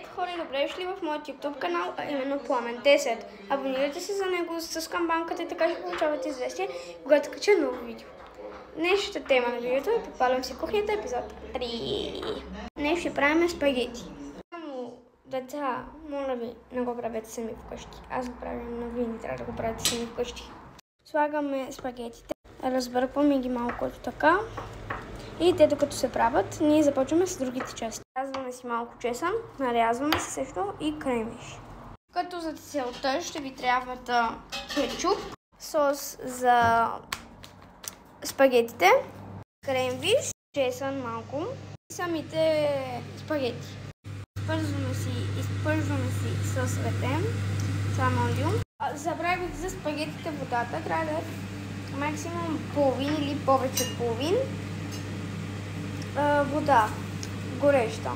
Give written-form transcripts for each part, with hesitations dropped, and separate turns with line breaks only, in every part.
Здравейте хора и добре дошли в моят YouTube канал, а именно Пламен 10. Абонирайте се за него с камбанката и така ще получавате известие, когато кача ново видео. Днешната тема на видеото е Подпалям си кухнята, епизод 3. Днес ще правим спагети. Само деца, моля ви, не го правете сами вкъщи. Аз го правя, но вие не трябва да го правите сами вкъщи. Слагаме спагетите, разбъркваме ги малко така. И те докато се правят, ние започваме с другите части. Нарязваме си малко чесън, нарязваме си също и кремвиш. Като за целта ще ви трябва кетчуп, сос за спагетите, кремвиш, чесън малко и самите спагети. Изпържваме си с ветем, само олио. Забравих за спагетите водата, трябва да е максимум половин или повече от половин. Вода, гореща.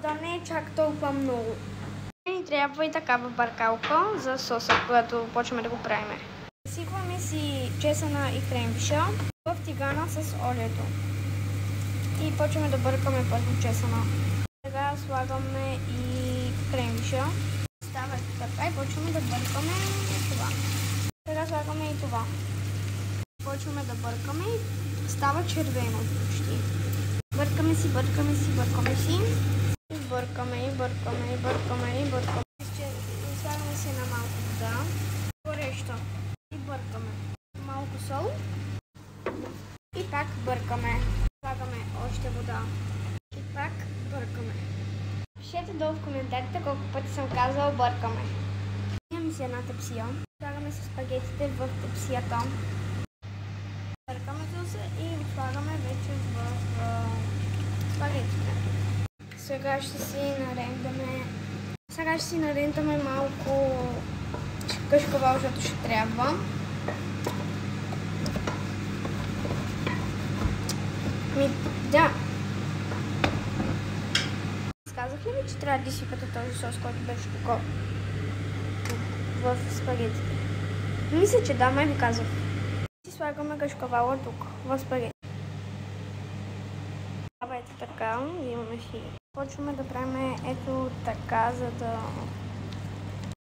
Да не е чак толкова много. Ни трябва и такава бъркалка за соса, когато почваме да го правим. Сипваме си чесъна и кремвиша в тигана с олиото. И почваме да бъркаме първо чесъна. Сега слагаме и кремвиша. Става така и почваме да бъркаме това. Сега слагаме и това. Почваме да бъркаме и става червено почти. Бъркаме си. И бъркаме. Слагаме си на малко вода. Гореща. И бъркаме. Малко сол. И пак бъркаме. Слагаме още вода. И пак бъркаме. Пишете долу в коментарите колко пъти съм казала бъркаме. Имаме си една тепсия. Слагаме си спагетите в тепсията. Бъркаме се и слагаме вече в спагетите. Сега ще си нарендаме малко кашкавал, защото ще трябва. Да. Казах ли ви, че трябва да изсипате този сос, който беше тук в спагетите? Мисля, че да, май ви казах. Слагаме кашкавала тук, в спагети. Ето така, имаме си. Почваме да правим ето така, за да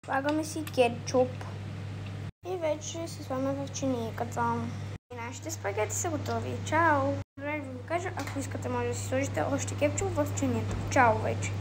слагаме си кетчуп. И вече се слагаме в чинийката. И нашите спагети са готови. Чао! Добре да ви кажа, ако искате може да си сложите още кетчуп в чинията. Чао вече!